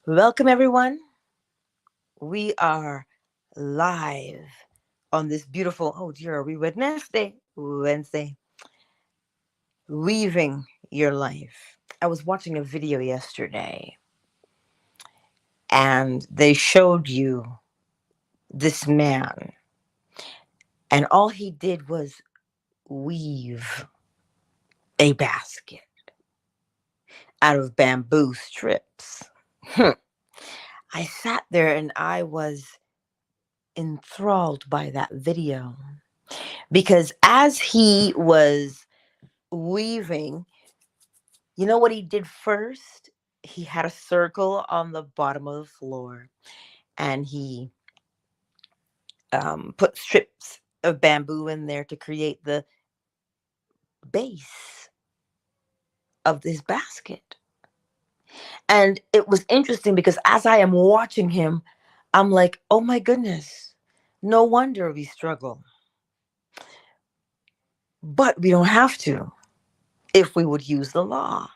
Welcome, everyone. We are live on this beautiful, oh dear, are we Wednesday? Wednesday. Weaving your life. I was watching a video yesterday and they showed you this man, and all he did was weave a basket out of bamboo strips. I sat there and I was enthralled by that video because as he was weaving, you know what he did first? He had a circle on the bottom of the floor and he put strips of bamboo in there to create the base of this basket. And it was interesting because as I am watching him, I'm like, oh my goodness, no wonder we struggle. But we don't have to if we would use the law.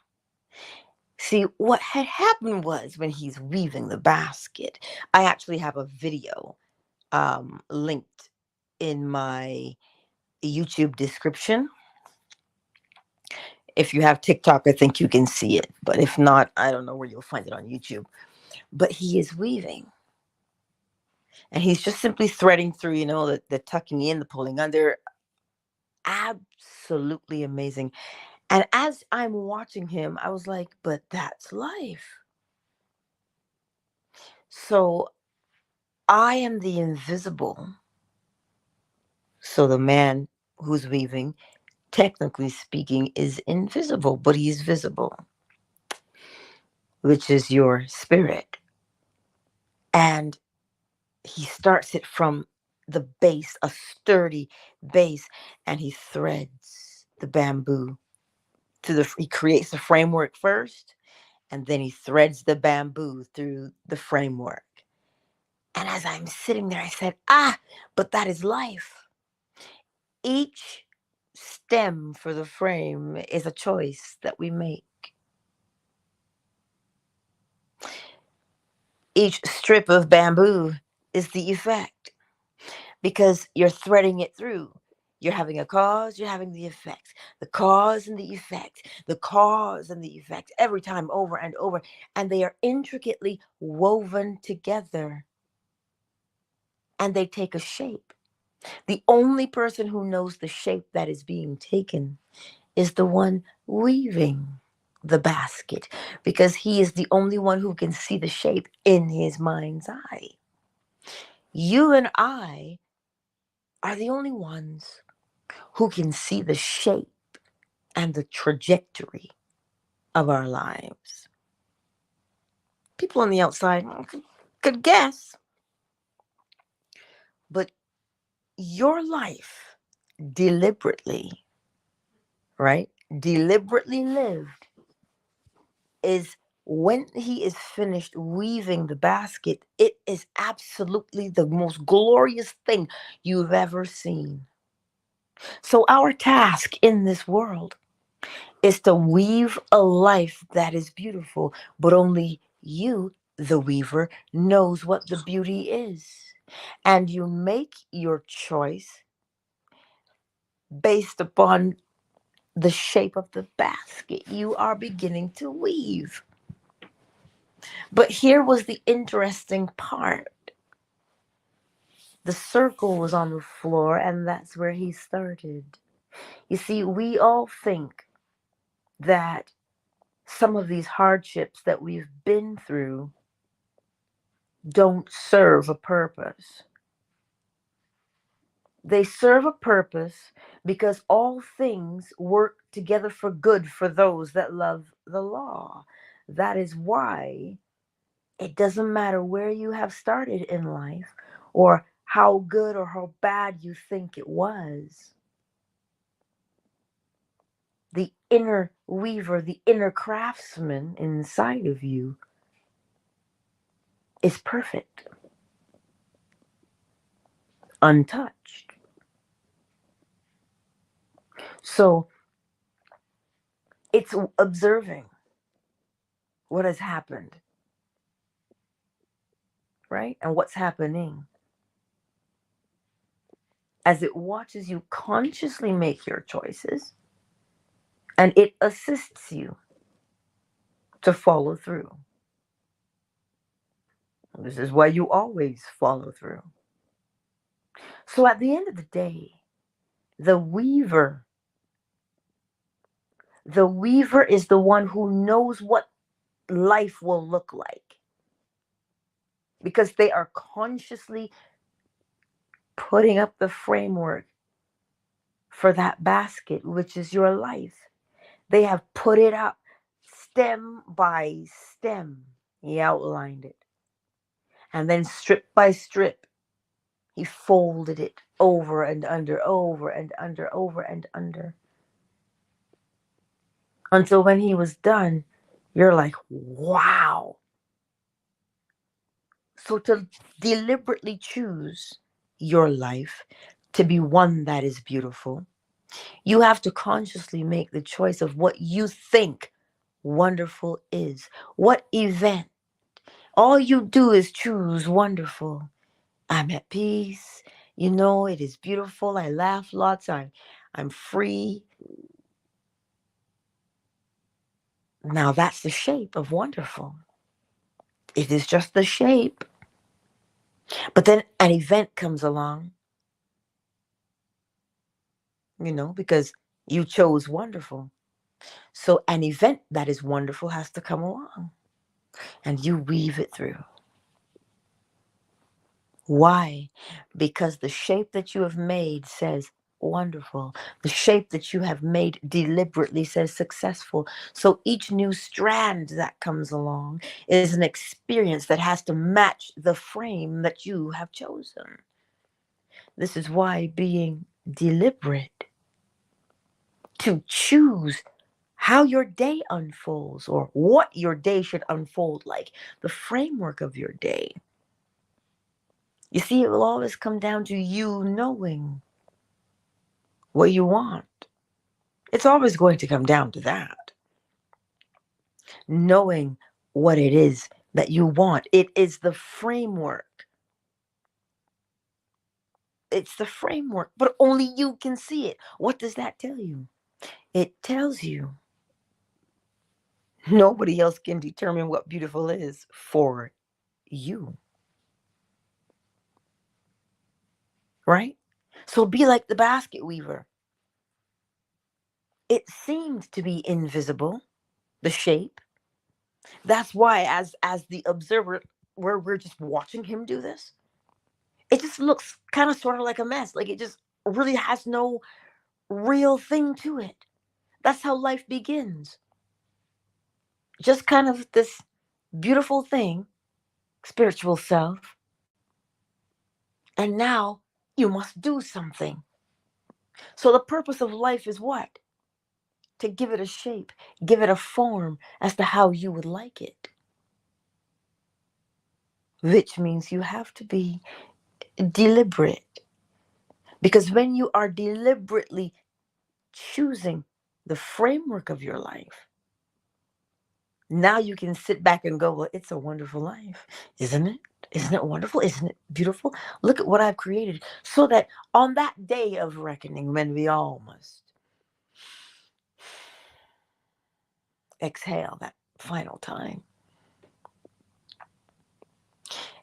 See, what had happened was when he's weaving the basket, I actually have a video linked in my YouTube description. If you have TikTok, I think you can see it. But if not, I don't know where you'll find it on YouTube. But he is weaving. And he's just simply threading through, the tucking in, the pulling under. Absolutely amazing. And as I'm watching him, I was like, but that's life. So I am the invisible. So the man who's weaving, technically speaking, is invisible, but he's visible, which is your spirit. And he starts it from the base, a sturdy base, and he threads the bamboo he creates the framework first, and then he threads the bamboo through the framework. And as I'm sitting there, I said, but that is life. Each stem for the frame is a choice that we make. Each strip of bamboo is the effect because you're threading it through. You're having a cause, you're having the effect, the cause and the effect, the cause and the effect, every time over and over. And they are intricately woven together and they take a shape. The only person who knows the shape that is being taken is the one weaving the basket, because he is the only one who can see the shape in his mind's eye. You and I are the only ones who can see the shape and the trajectory of our lives. People on the outside could guess, but your life deliberately, right? Deliberately lived is when he is finished weaving the basket, it is absolutely the most glorious thing you've ever seen. So, our task in this world is to weave a life that is beautiful, but only you, the weaver, knows what the beauty is. And you make your choice based upon the shape of the basket you are beginning to weave. But here was the interesting part. The circle was on the floor, and that's where he started. You see, we all think that some of these hardships that we've been through don't serve a purpose. They serve a purpose because all things work together for good for those that love the law. That is why it doesn't matter where you have started in life or how good or how bad you think it was. The inner weaver, the inner craftsman inside of you is perfect, untouched. So it's observing what has happened right? And what's happening as it watches you consciously make your choices, and it assists you to follow through. This is why you always follow through. So at the end of the day, the weaver, the weaver is the one who knows what life will look like, because they are consciously putting up the framework for that basket, which is your life. They have put it up stem by stem. He outlined it. And then strip by strip, he folded it over and under, over and under, over and under. Until when he was done, you're like, wow. So to deliberately choose your life to be one that is beautiful, you have to consciously make the choice of what you think wonderful is. What event? All you do is choose wonderful. I'm at peace. You know, it is beautiful. I laugh lots. I'm free. Now that's the shape of wonderful. It is just the shape. But then an event comes along, because you chose wonderful. So an event that is wonderful has to come along, and you weave it through. Why? Because the shape that you have made says wonderful. The shape that you have made deliberately says successful. So each new strand that comes along is an experience that has to match the frame that you have chosen. This is why being deliberate to choose how your day unfolds or what your day should unfold like, the framework of your day. You see, it will always come down to you knowing what you want. It's always going to come down to that. Knowing what it is that you want. It is the framework. It's the framework, but only you can see it. What does that tell you? It tells you nobody else can determine what beautiful is for you. Right? So be like the basket weaver. It seems to be invisible, the shape. That's why, as the observer, where we're just watching him do this, it just looks kind of sort of like a mess. Like it just really has no real thing to it. That's how life begins. Just kind of this beautiful thing, spiritual self. And now you must do something. So the purpose of life is what? To give it a shape, give it a form as to how you would like it. Which means you have to be deliberate. Because when you are deliberately choosing the framework of your life, now you can sit back and go, well, it's a wonderful life, isn't it? Isn't it wonderful? Isn't it beautiful? Look at what I've created. So that on that day of reckoning, when we all must exhale that final time,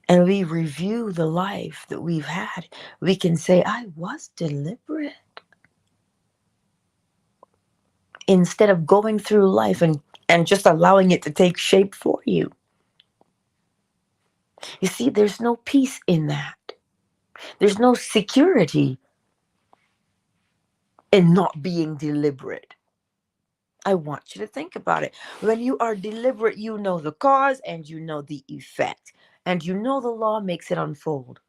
and we review the life that we've had, we can say, I was deliberate. Instead of going through life and just allowing it to take shape for you. You see, there's no peace in that. There's no security in not being deliberate. I want you to think about it. When you are deliberate, you know the cause and you know the effect. And you know the law makes it unfold.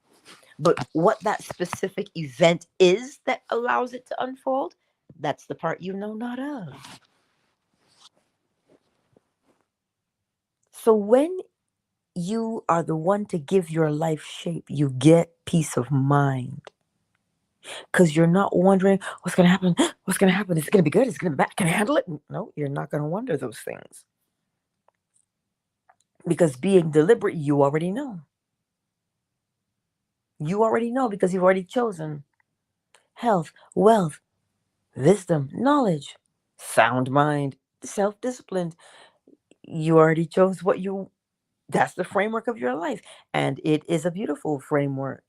But what that specific event is that allows it to unfold, that's the part you know not of. So when you are the one to give your life shape, you get peace of mind. Because you're not wondering, what's going to happen? What's going to happen? Is it going to be good? Is it going to be bad? Can I handle it? No, you're not going to wonder those things. Because being deliberate, you already know. You already know because you've already chosen health, wealth, wisdom, knowledge, sound mind, self-discipline. You already chose what you, that's the framework of your life. And it is a beautiful framework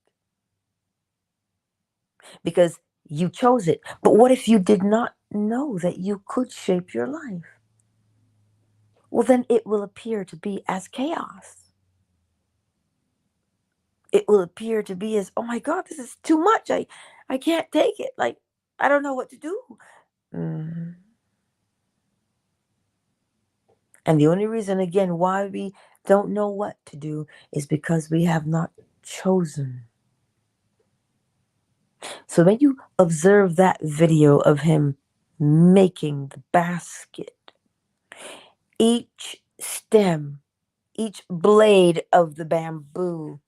because you chose it. But what if you did not know that you could shape your life? Well, then it will appear to be as chaos. It will appear to be as, oh my God, this is too much. I can't take it. Like, I don't know what to do. Mm. And the only reason, again, why we don't know what to do is because we have not chosen. So when you observe that video of him making the basket, each stem, each blade of the bamboo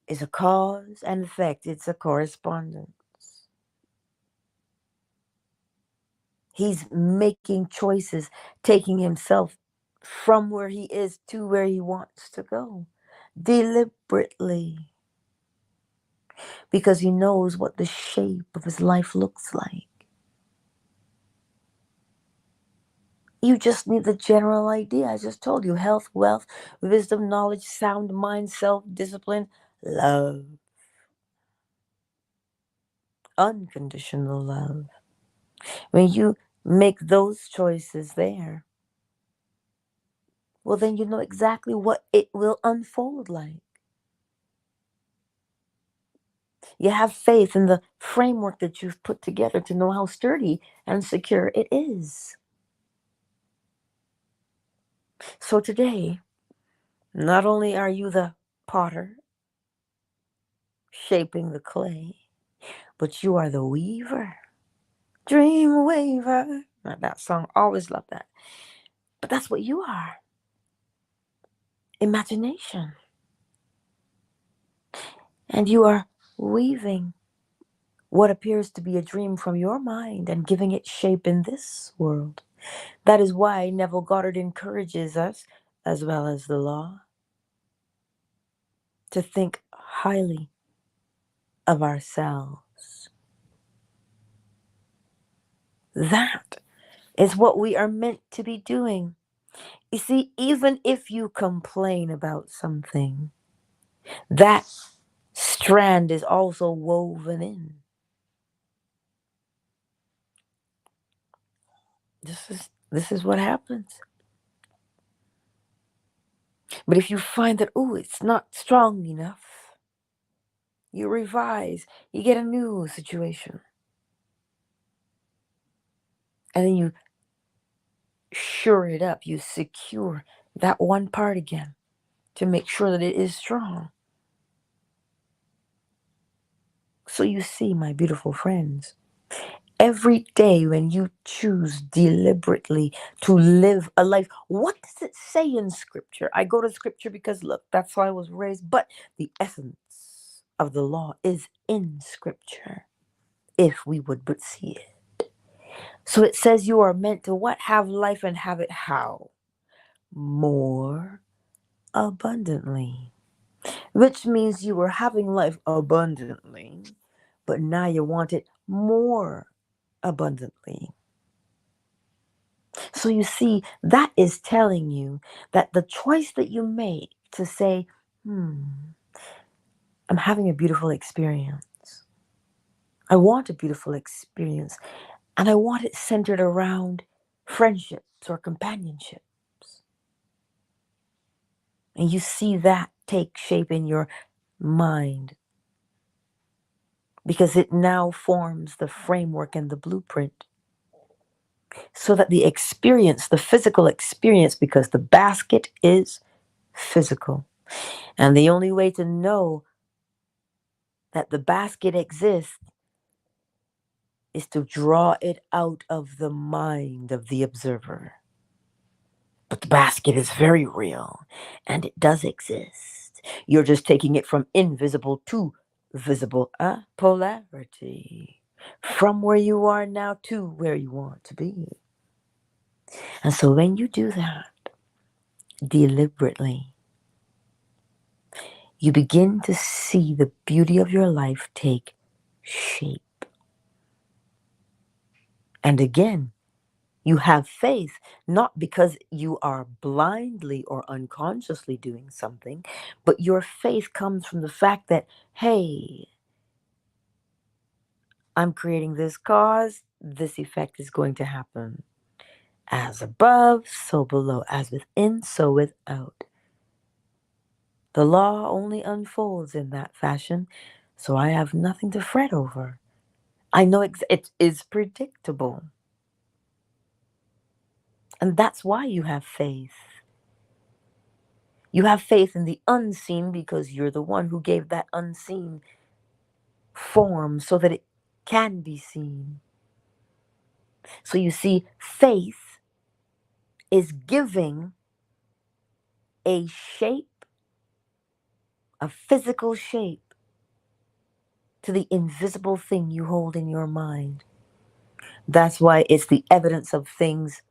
is a cause and effect. It's a correspondence. He's making choices, taking himself from where he is to where he wants to go deliberately because he knows what the shape of his life looks like. You just need the general idea. I just told you health, wealth, wisdom, knowledge, sound mind, self discipline, love, unconditional love. When you make those choices there, well, then you know exactly what it will unfold like. You have faith in the framework that you've put together to know how sturdy and secure it is. So today, not only are you the potter shaping the clay, but you are the weaver. Dream weaver. That song, always love that. But that's what you are. Imagination. And you are weaving what appears to be a dream from your mind and giving it shape in this world. That is why Neville Goddard encourages us, as well as the law, to think highly of ourselves. That is what we are meant to be doing. You see, even if you complain about something, that strand is also woven in. This is what happens. But if you find that, oh, it's not strong enough, you revise, you get a new situation. And then you shore it up, you secure that one part again to make sure that it is strong. So you see, my beautiful friends, every day when you choose deliberately to live a life, what does it say in scripture? I go to scripture because, look, that's how I was raised, but the essence of the law is in scripture, if we would but see it. So it says you are meant to what? Have life and have it how? More abundantly. Which means you were having life abundantly, but now you want it more abundantly. So you see, that is telling you that the choice that you make to say, I'm having a beautiful experience. I want a beautiful experience, and I want it centered around friendships or companionships. And you see that take shape in your mind because it now forms the framework and the blueprint so that the experience, the physical experience, because the basket is physical. And the only way to know that the basket exists is to draw it out of the mind of the observer. But the basket is very real and it does exist. You're just taking it from invisible to visible, polarity. From where you are now to where you want to be. And so when you do that deliberately, you begin to see the beauty of your life take shape. And again, you have faith, not because you are blindly or unconsciously doing something, but your faith comes from the fact that, hey, I'm creating this cause, this effect is going to happen. As above, so below. As within, so without. The law only unfolds in that fashion, so I have nothing to fret over. I know it is predictable. And that's why you have faith. You have faith in the unseen because you're the one who gave that unseen form so that it can be seen. So you see, faith is giving a shape, a physical shape, to the invisible thing you hold in your mind. That's why it's the evidence of things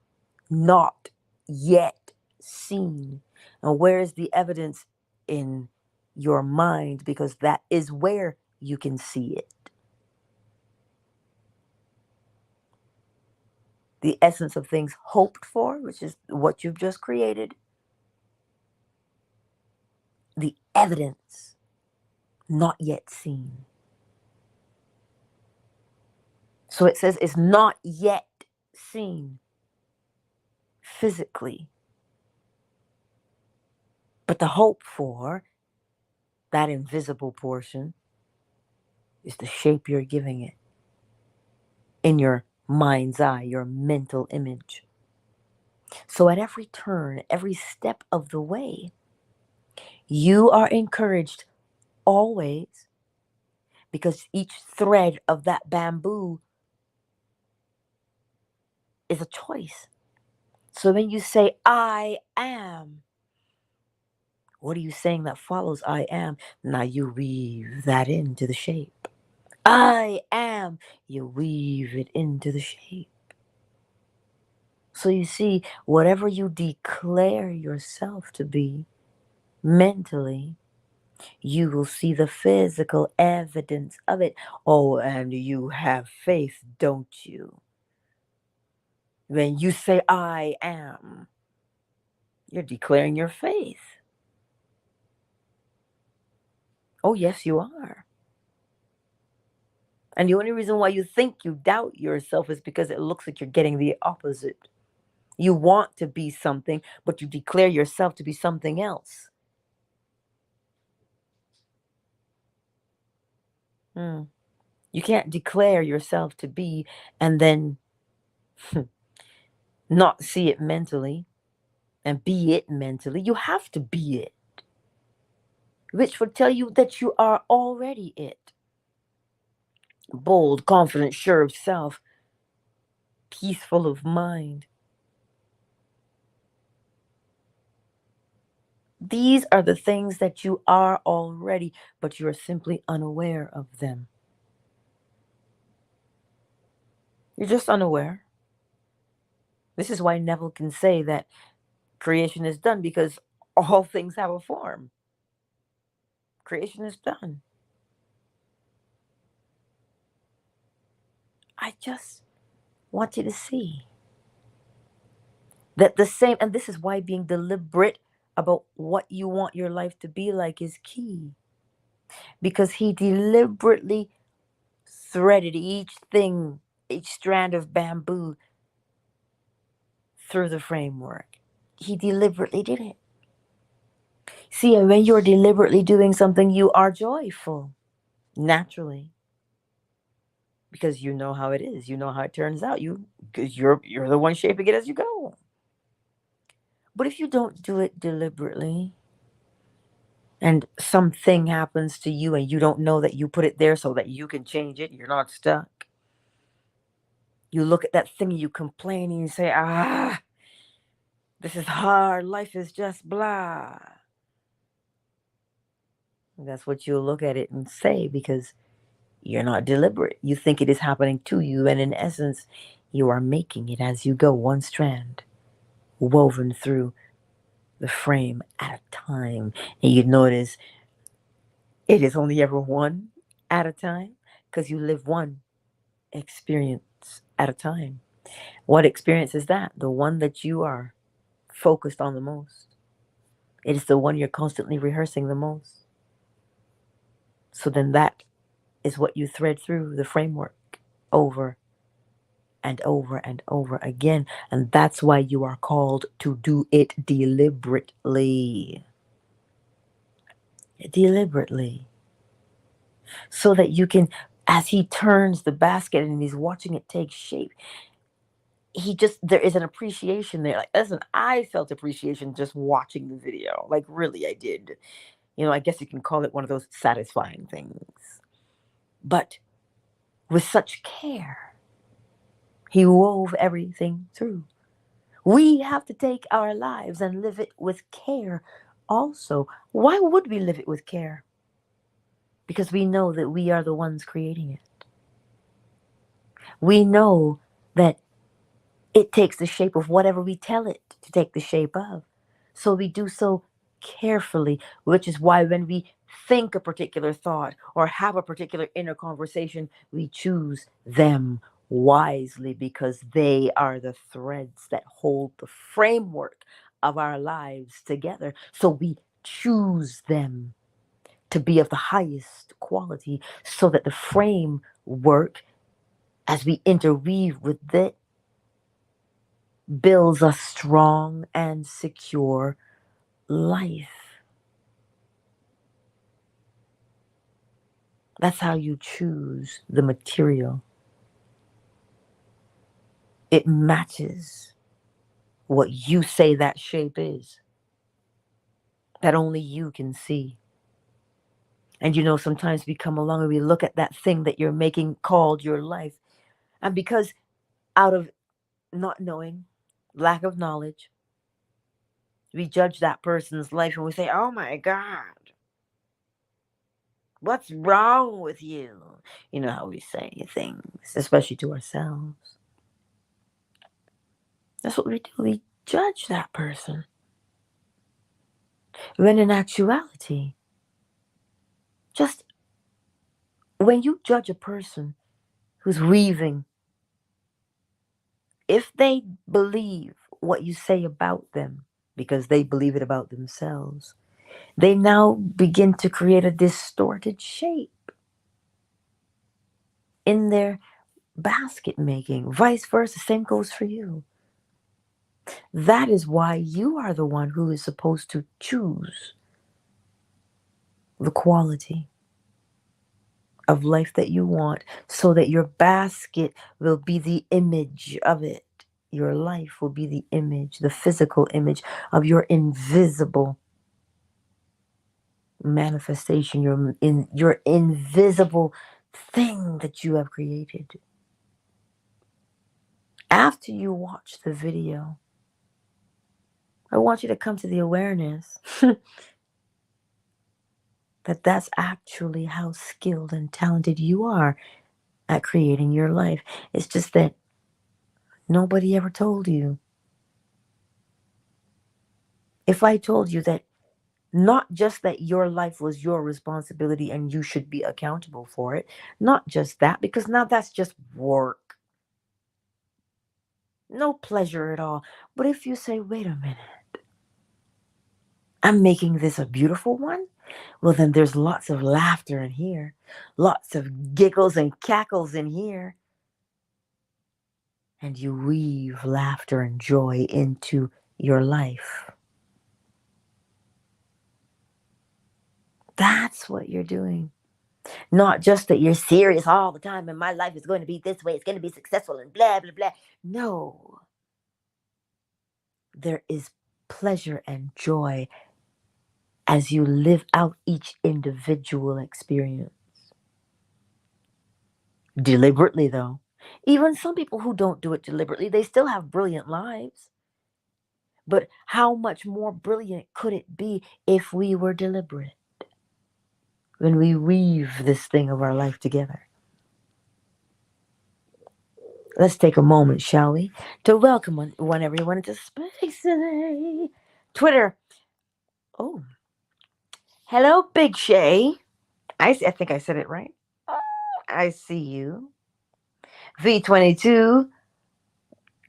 not yet seen. And where is the evidence? In your mind, because that is where you can see it. The essence of things hoped for, which is what you've just created. The evidence not yet seen. So it says it's not yet seen physically. But the hope for that invisible portion is the shape you're giving it in your mind's eye, your mental image. So at every turn, every step of the way, you are encouraged always, because each thread of that bamboo is a choice. So when you say, I am, what are you saying that follows I am? Now you weave that into the shape. I am, you weave it into the shape. So you see, whatever you declare yourself to be mentally, you will see the physical evidence of it. Oh, and you have faith, don't you? When you say, I am, you're declaring your faith. Oh, yes, you are. And the only reason why you think you doubt yourself is because it looks like you're getting the opposite. You want to be something, but you declare yourself to be something else. You can't declare yourself to be and then not see it mentally and be it mentally. You have to be it, which would tell you that you are already it. Bold, confident, sure of self, peaceful of mind. These are the things that you are already, but you are simply unaware of them. You're just unaware. This is why Neville can say that creation is done, because all things have a form. Creation is done. I just want you to see that the same, and this is why being deliberate about what you want your life to be like is key. Because he deliberately threaded each thing, each strand of bamboo through the framework. He deliberately did it. See, and when you're deliberately doing something, you are joyful, naturally, because you know how it is. You know how it turns out. Because you're the one shaping it as you go. But if you don't do it deliberately, and something happens to you and you don't know that you put it there so that you can change it, you're not stuck. You look at that thing and you complain and you say, this is hard, life is just blah. And that's what you'll look at it and say, because you're not deliberate. You think it is happening to you, and in essence, you are making it as you go, one strand woven through the frame at a time. And you notice It is only ever one at a time because you live one experience at a time. What experience is that? The one that you are focused on the most. It is the one you're constantly rehearsing the most. So then that is what you thread through the framework over and over and over again. And that's why you are called to do it deliberately. Deliberately. So that you can, as he turns the basket and he's watching it take shape, there is an appreciation there. Like, listen, I felt appreciation just watching the video. Like, really, I did. I guess you can call it one of those satisfying things. But with such care, he wove everything through. We have to take our lives and live it with care also. Why would we live it with care? Because we know that we are the ones creating it. We know that it takes the shape of whatever we tell it to take the shape of. So we do so carefully, which is why when we think a particular thought or have a particular inner conversation, we choose them wisely because they are the threads that hold the framework of our lives together. So we choose them to be of the highest quality so that the framework, as we interweave with it, builds a strong and secure life. That's how you choose the material. It matches what you say that shape is, that only you can see. And sometimes we come along and we look at that thing that you're making called your life. And because out of not knowing, lack of knowledge, we judge that person's life and we say, oh my God, what's wrong with you? You know how we say things, especially to ourselves. That's what we do. We judge that person. When in actuality, just when you judge a person who's weaving, if they believe what you say about them because they believe it about themselves, they now begin to create a distorted shape in their basket making. Vice versa, same goes for you. That is why you are the one who is supposed to choose the quality of life that you want so that your basket will be the image of it. Your life will be the image, the physical image of your invisible manifestation, your invisible thing that you have created. After you watch the video, I want you to come to the awareness that that's actually how skilled and talented you are at creating your life. It's just that nobody ever told you. If I told you that not just that your life was your responsibility and you should be accountable for it, not just that, because now that's just work. No pleasure at all. But if you say, wait a minute, I'm making this a beautiful one, well, then there's lots of laughter in here, lots of giggles and cackles in here. And you weave laughter and joy into your life. That's what you're doing. Not just that you're serious all the time and my life is going to be this way, it's going to be successful and blah, blah, blah. No. There is pleasure and joy as you live out each individual experience. Deliberately, though. Even some people who don't do it deliberately, they still have brilliant lives. But how much more brilliant could it be if we were deliberate? When we weave this thing of our life together. Let's take a moment, shall we, to welcome everyone into space today. Twitter. Oh, hello, Big Shay. I think I said it right. Oh, I see you. V22,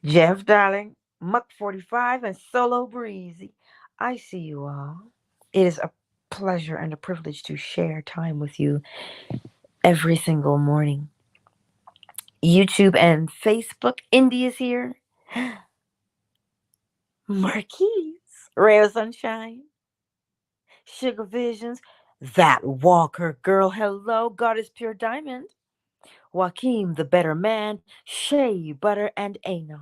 Jeff Darling, Muck 45, and Solo Breezy. I see you all. It is a pleasure and a privilege to share time with you every single morning. YouTube and Facebook, India's here. Marquise, Ray of Sunshine, Sugar Visions, that Walker girl, hello, Goddess Pure Diamond, Joaquim, the better man, Shea, Butter, and Anot.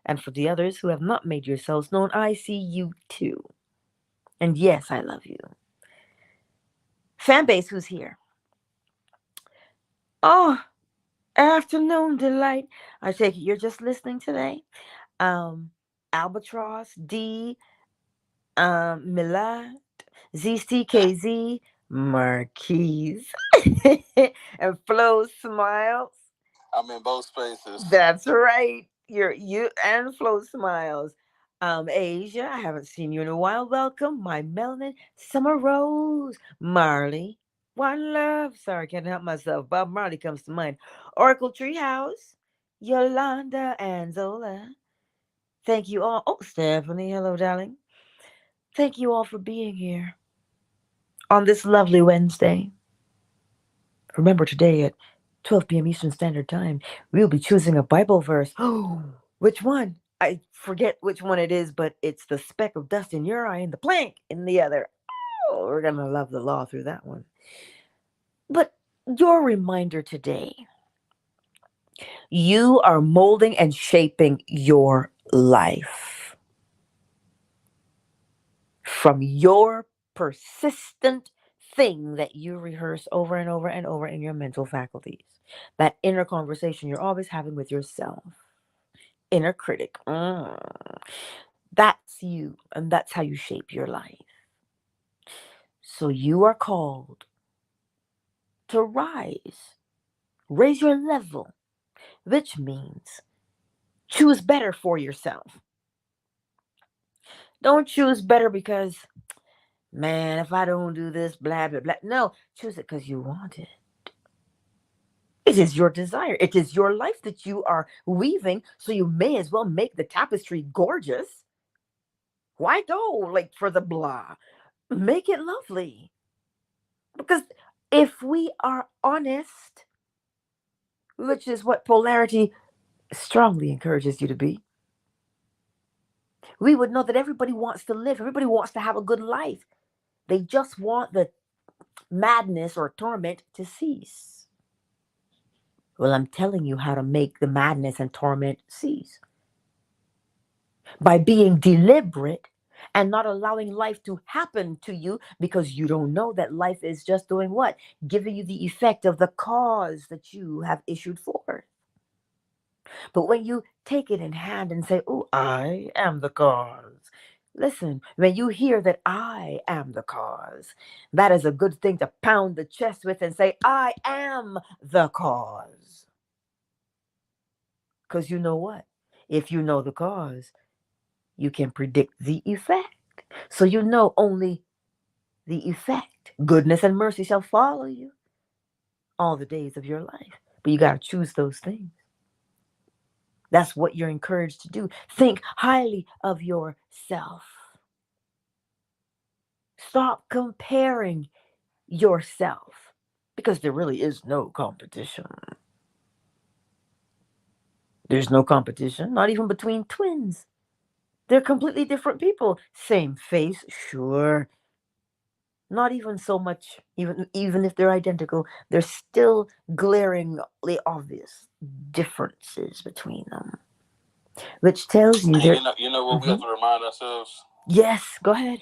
And for the others who have not made yourselves known, I see you too. And yes, I love you. Fanbase, who's here? Oh, afternoon delight. I take it you're just listening today. Albatross, D, Milad, ZCKZ, Marquise, and Flo Smiles. I'm in both spaces. That's right. You and Flo Smiles. Asia, I haven't seen you in a while. Welcome, my melanin, Summer Rose, Marley, One Love. Sorry, can't help myself. Bob Marley comes to mind. Oracle Treehouse, Yolanda and Zola. Thank you all. Oh, Stephanie, hello, darling. Thank you all for being here on this lovely Wednesday. Remember, today at 12 p.m. Eastern Standard Time, we'll be choosing a Bible verse. Oh, which one? I forget which one it is, but it's the speck of dust in your eye and the plank in the other. Oh, we're going to love the law through that one. But your reminder today, you are molding and shaping your life from your persistent thing that you rehearse over and over and over in your mental faculties. That inner conversation you're always having with yourself. Inner critic. That's you, and that's how you shape your life. So you are called to raise your level, which means choose better for yourself. Don't choose better because, man, if I don't do this, blah, blah, blah. No, choose it because you want it. It is your desire. It is your life that you are weaving, so you may as well make the tapestry gorgeous. Why go like for the blah? Make it lovely. Because if we are honest, which is what polarity strongly encourages you to be, we would know that everybody wants to live, everybody wants to have a good life. They just want the madness or torment to cease. Well, I'm telling you how to make the madness and torment cease by being deliberate and not allowing life to happen to you, because you don't know that life is just doing what? Giving you the effect of the cause that you have issued forth. But when you take it in hand and say, oh, I am the cause. Listen, when you hear that I am the cause, that is a good thing to pound the chest with and say, I am the cause. Because you know what? If you know the cause, you can predict the effect. So you know only the effect. Goodness and mercy shall follow you all the days of your life. But you got to choose those things. That's what you're encouraged to do. Think highly of yourself. Stop comparing yourself, because there really is no competition. There's no competition, not even between twins. They're completely different people. Same face, sure. Not even so much, even if they're identical, there's still glaringly obvious differences between them. Which tells you that. You know what we have to remind ourselves? Yes, go ahead.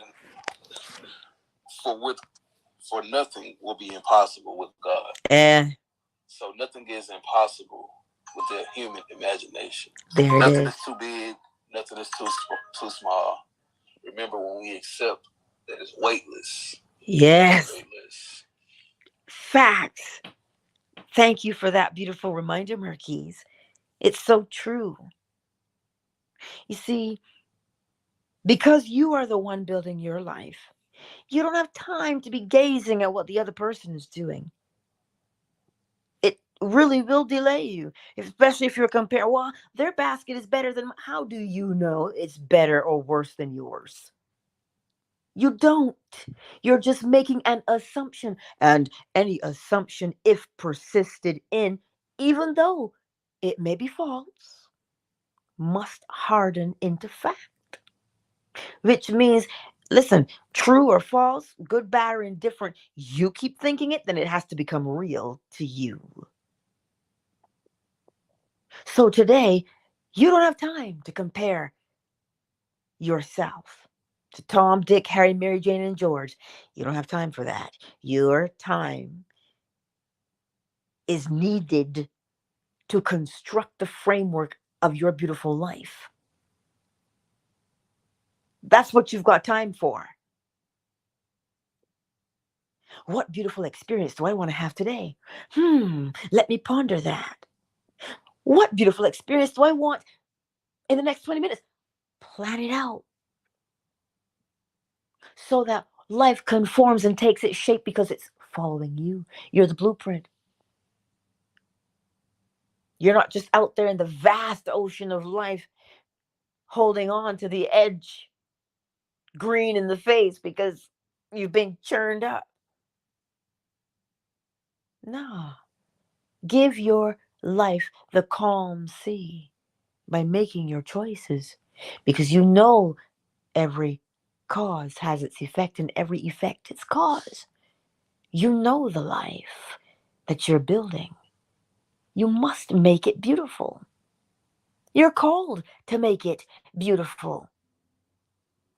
For nothing will be impossible with God. So nothing is impossible with the human imagination. Nothing is too big, nothing is too small. Remember, when we accept that it's weightless. Yes. Weightless. Facts. Thank you for that beautiful reminder, Marquise. It's so true. You see, because you are the one building your life, You don't have time to be gazing at what the other person is doing. It really will delay you, especially if you're comparing. Well, their basket is better than. How do you know it's better or worse than yours? You don't. You're just making an assumption. And any assumption, if persisted in, even though it may be false, must harden into fact. Which means, listen, true or false, good, bad, or indifferent, you keep thinking it, then it has to become real to you. So today, you don't have time to compare yourself to Tom, Dick, Harry, Mary, Jane, and George. You don't have time for that. Your time is needed to construct the framework of your beautiful life. That's what you've got time for. What beautiful experience do I want to have today? Let me ponder that. What beautiful experience do I want in the next 20 minutes? Plan it out so that life conforms and takes its shape because it's following you. You're the blueprint. You're not just out there in the vast ocean of life holding on to the edge, green in the face because you've been churned up. No. Give your life the calm sea by making your choices because you know every cause has its effect and every effect its cause. You know the life that you're building. You must make it beautiful. You're called to make it beautiful.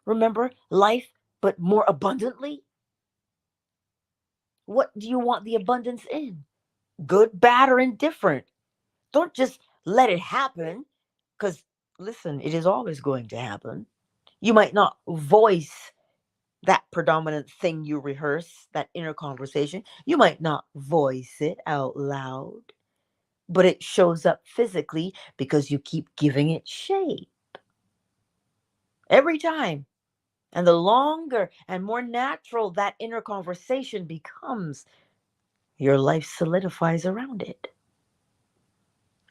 Remember, life, but more abundantly? What do you want the abundance in? Good, bad, or indifferent? Don't just let it happen because, listen, it is always going to happen. You might not voice that predominant thing you rehearse, that inner conversation. You might not voice it out loud, but it shows up physically because you keep giving it shape every time. And the longer and more natural that inner conversation becomes, your life solidifies around it.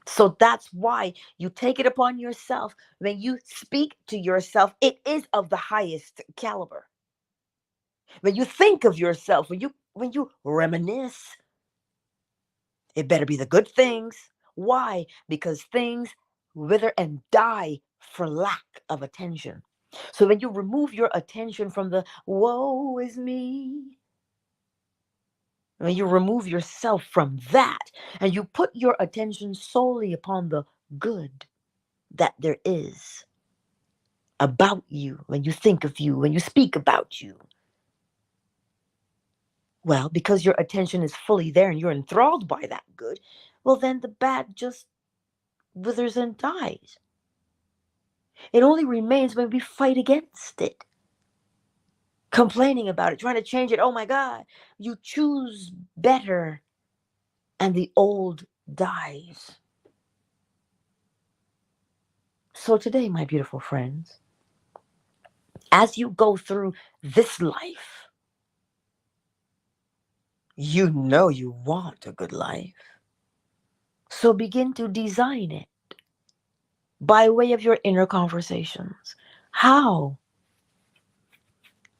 So that's why you take it upon yourself. When you speak to yourself, it is of the highest caliber. When you think of yourself, when you reminisce, it better be the good things. Why? Because things wither and die for lack of attention. So when you remove your attention from the woe is me, when you remove yourself from that and you put your attention solely upon the good that there is about you, when you think of you, when you speak about you, well, because your attention is fully there and you're enthralled by that good, well, then the bad just withers and dies. It only remains when we fight against it, complaining about it, trying to change it. Oh my God, you choose better, and the old dies. So, today, my beautiful friends, as you go through this life, you know you want a good life. So, begin to design it by way of your inner conversations. How?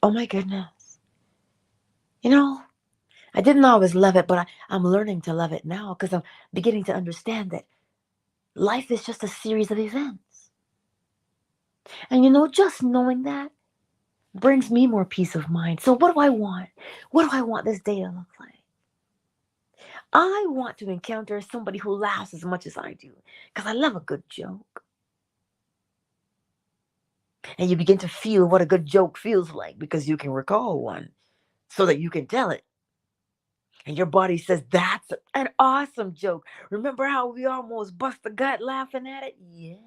Oh my goodness. You know, I didn't always love it, but I'm learning to love it now because I'm beginning to understand that life is just a series of events. And just knowing that brings me more peace of mind. So, what do I want? What do I want this day to look like? I want to encounter somebody who laughs as much as I do because I love a good joke. And you begin to feel what a good joke feels like because you can recall one so that you can tell it. And your body says, that's an awesome joke. Remember how we almost bust the gut laughing at it? Yes.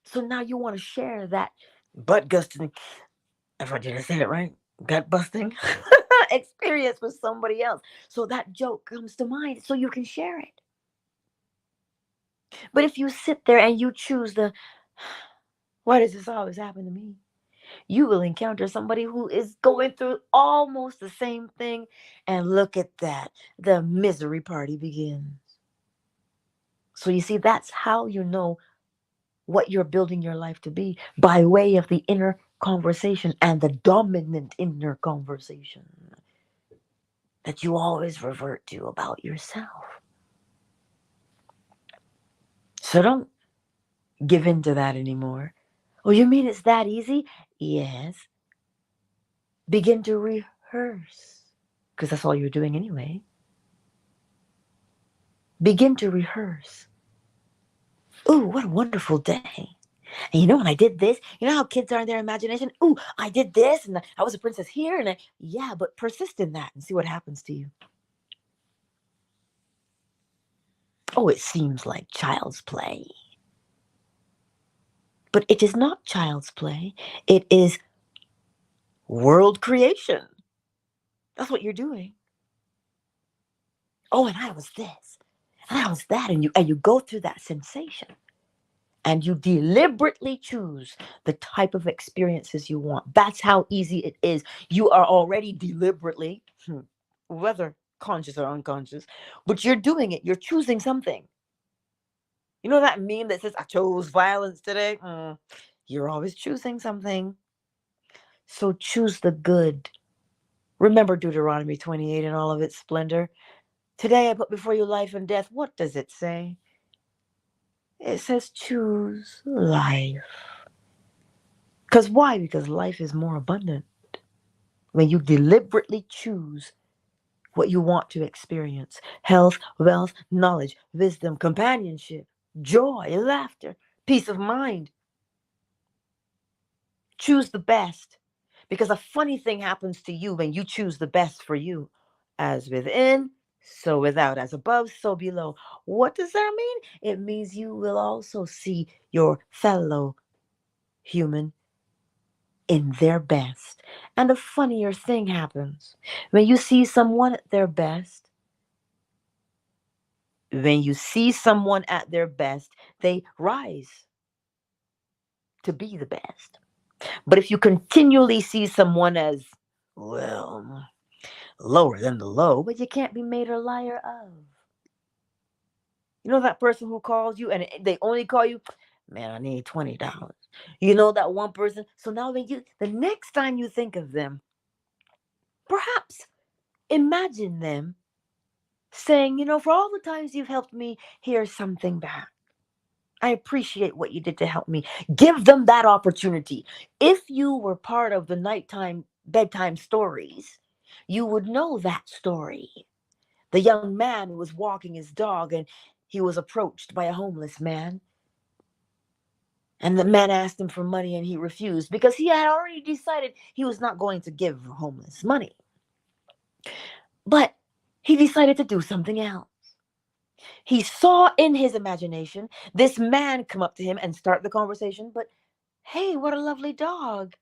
So now you want to share that butt gusting, if I didn't say it right, gut busting experience with somebody else. So that joke comes to mind so you can share it. But if you sit there and you choose why does this always happen to me? You will encounter somebody who is going through almost the same thing. And look at that. The misery party begins. So you see, that's how you know what you're building your life to be, by way of the inner conversation and the dominant inner conversation that you always revert to about yourself. So don't give in to that anymore. Oh, you mean it's that easy? Yes. Begin to rehearse, because that's all you're doing anyway. Begin to rehearse. Ooh, what a wonderful day. And you know, when I did this, you know how kids are in their imagination? Ooh, I did this, and I was a princess here, and yeah, but persist in that and see what happens to you. Oh, it seems like child's play. But it is not child's play. It is world creation. That's what you're doing. Oh, and I was this, and I was that, and you go through that sensation. And you deliberately choose the type of experiences you want. That's how easy it is. You are already deliberately, whether conscious or unconscious, but you're doing it. You're choosing something. You know that meme that says, I chose violence today? You're always choosing something. So choose the good. Remember Deuteronomy 28 in all of its splendor. Today I put before you life and death. What does it say? It says choose life. Because why? Because life is more abundant when you deliberately choose what you want to experience: health, wealth, knowledge, wisdom, companionship, joy, laughter, peace of mind. Choose the best, because a funny thing happens to you when you choose the best for you. As within, so without. As above, so below. What does that mean? It means you will also see your fellow human in their best. And a funnier thing happens. When you see someone at their best, they rise to be the best. But if you continually see someone as, well, lower than the low, but you can't be made a liar of. You know that person who calls you and they only call you, man, I need $20. You know that one person? So now the next time you think of them, perhaps imagine them saying, for all the times you've helped me, here's something back. I appreciate what you did to help me. Give them that opportunity. If you were part of the nighttime bedtime stories, you would know that story. The young man was walking his dog and he was approached by a homeless man. And the man asked him for money and he refused because he had already decided he was not going to give the homeless money. But he decided to do something else. He saw in his imagination this man come up to him and start the conversation. But hey, what a lovely dog.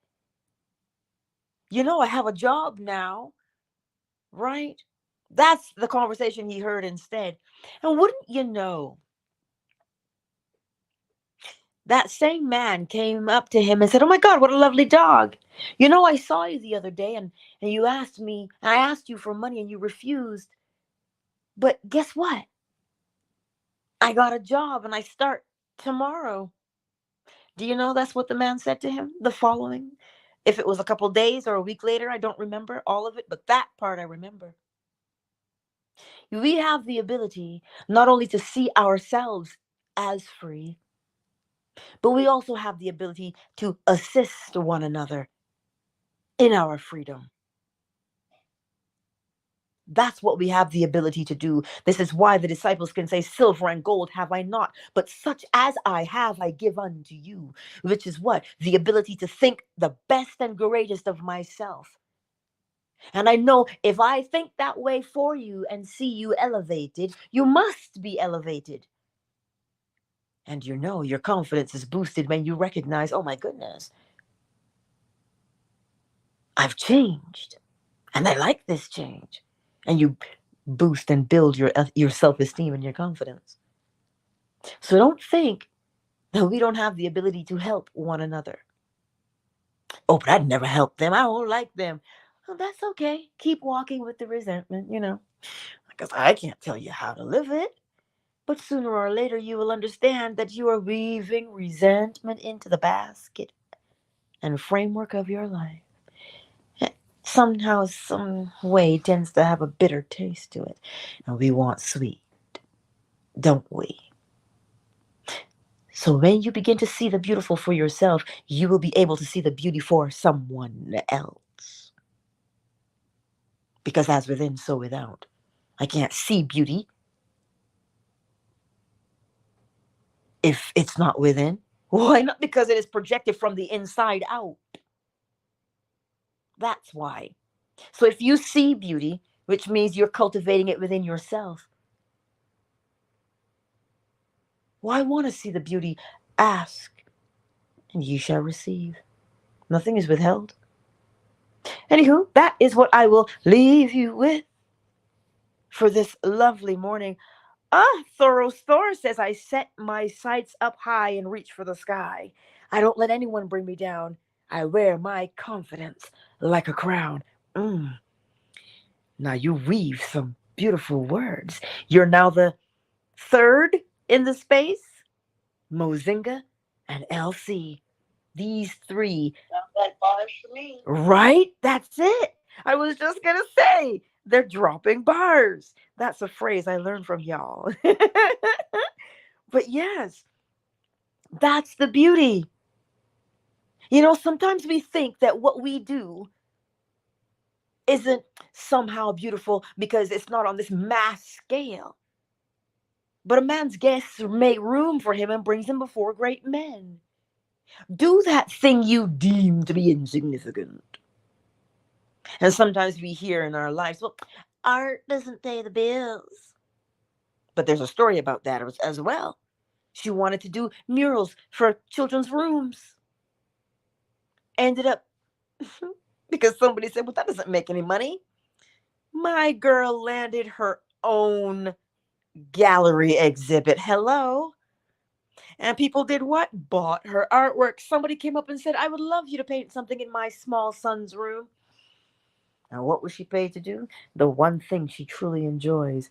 I have a job now, right? That's the conversation he heard instead. And wouldn't you know, that same man came up to him and said, oh my God, what a lovely dog. I saw you the other day and you asked me, and I asked you for money and you refused. But guess what? I got a job and I start tomorrow. Do you know that's what the man said to him the following? If it was a couple days or a week later, I don't remember all of it, but that part I remember. We have the ability not only to see ourselves as free, but we also have the ability to assist one another in our freedom. That's what we have the ability to do. This is why the disciples can say, silver and gold have I not, but such as I have, I give unto you. Which is what? The ability to think the best and greatest of myself. And I know if I think that way for you and see you elevated, you must be elevated. And your confidence is boosted when you recognize, oh my goodness, I've changed. And I like this change. And you boost and build your self-esteem and your confidence. So don't think that we don't have the ability to help one another. Oh, but I'd never help them. I don't like them. Well, that's okay. Keep walking with the resentment, because I can't tell you how to live it. But sooner or later, you will understand that you are weaving resentment into the basket and framework of your life. Somehow, some way, tends to have a bitter taste to it. And we want sweet, don't we? So when you begin to see the beautiful for yourself, you will be able to see the beauty for someone else. Because as within, so without. I can't see beauty if it's not within. Why not? Because it is projected from the inside out. That's why. So if you see beauty, which means you're cultivating it within yourself, why want to see the beauty? Ask, and ye shall receive. Nothing is withheld. Anywho, that is what I will leave you with for this lovely morning. Thoros Thor says, I set my sights up high and reach for the sky. I don't let anyone bring me down. I wear my confidence like a crown. Mm. Now you weave some beautiful words. You're now the third in the space. Mozinga and LC. These three. That bars for me. Right? That's it. I was just going to say, they're dropping bars. That's a phrase I learned from y'all. But yes, that's the beauty. Sometimes we think that what we do isn't somehow beautiful because it's not on this mass scale. But a man's guests make room for him and brings him before great men. Do that thing you deem to be insignificant. And sometimes we hear in our lives, well, art doesn't pay the bills. But there's a story about that as well. She wanted to do murals for children's rooms. Ended up, because somebody said, well, that doesn't make any money. My girl landed her own gallery exhibit. Hello. And people did what? Bought her artwork. Somebody came up and said, I would love you to paint something in my small son's room. Now, what was she paid to do? The one thing she truly enjoys: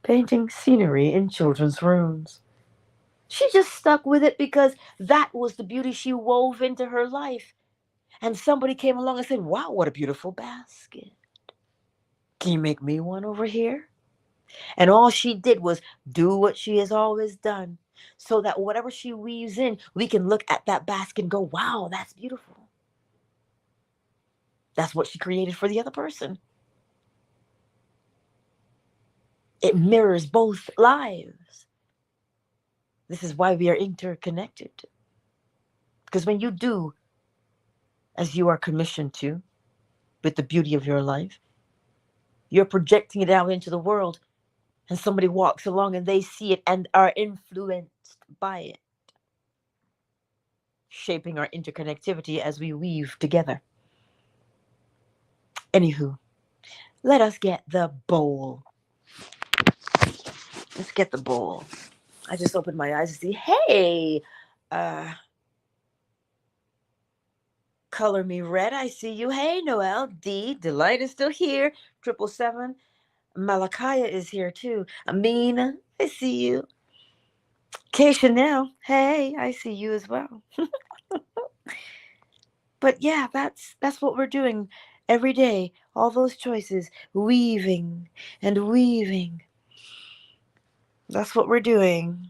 painting scenery in children's rooms. She just stuck with it because that was the beauty she wove into her life. And somebody came along and said, wow, what a beautiful basket. Can you make me one over here? And all she did was do what she has always done, so that whatever she weaves in, we can look at that basket and go, wow, that's beautiful. That's what she created for the other person. It mirrors both lives. This is why we are interconnected. Because when you do as you are commissioned to with the beauty of your life, you're projecting it out into the world, and somebody walks along and they see it and are influenced by it, shaping our interconnectivity as we weave together. Anywho, let us get the bowl. Let's get the bowl. I just opened my eyes to see, hey, Color Me Red, I see you. Hey, Noel. D, Delight is still here. 777. Malakaya is here too. Amina, I see you. K Chanel, hey, I see you as well. But yeah, that's what we're doing every day. All those choices, weaving and weaving. That's what we're doing.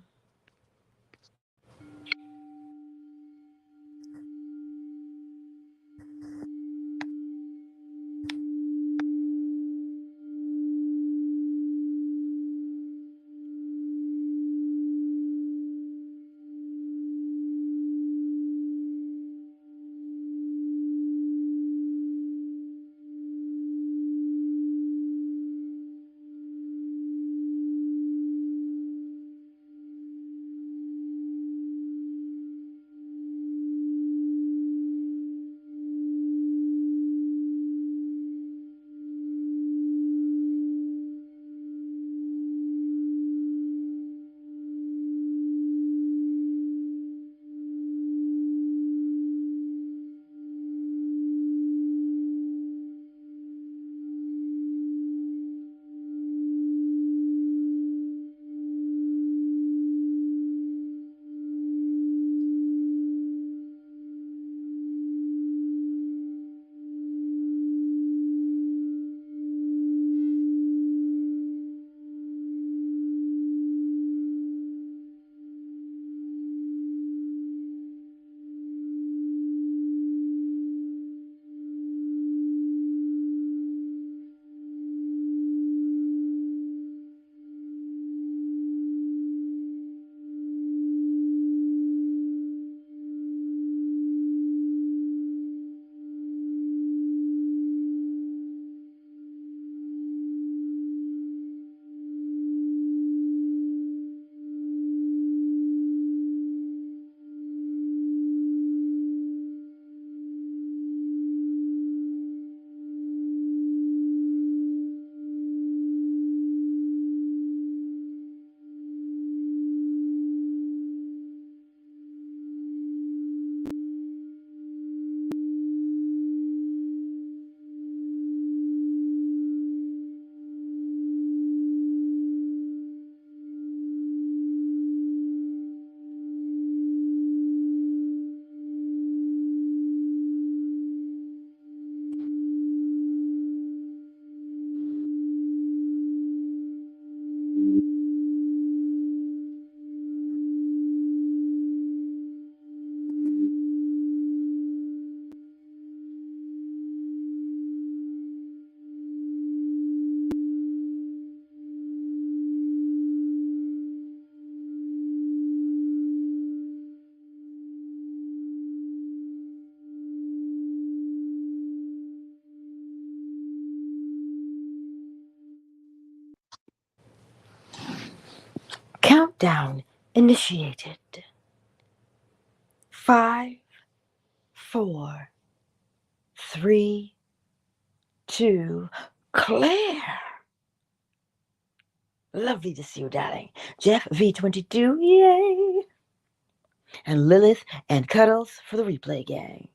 Countdown initiated. 5, 4, 3, 2. Claire. Lovely to see you, darling. Jeff V22, yay. And Lilith and Cuddles for the replay gang.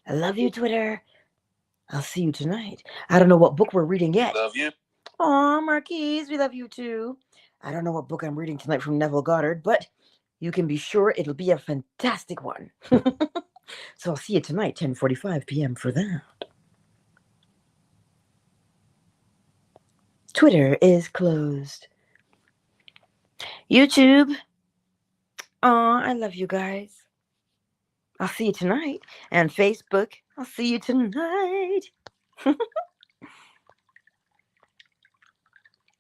I love you, Twitter. I'll see you tonight. I don't know what book we're reading yet. Love you. Aw, Marquise, we love you too. I don't know what book I'm reading tonight from Neville Goddard, but you can be sure it'll be a fantastic one. So I'll see you tonight, 10:45 p.m. for that. Twitter is closed. YouTube. Aw, I love you guys. I'll see you tonight. And Facebook, I'll see you tonight.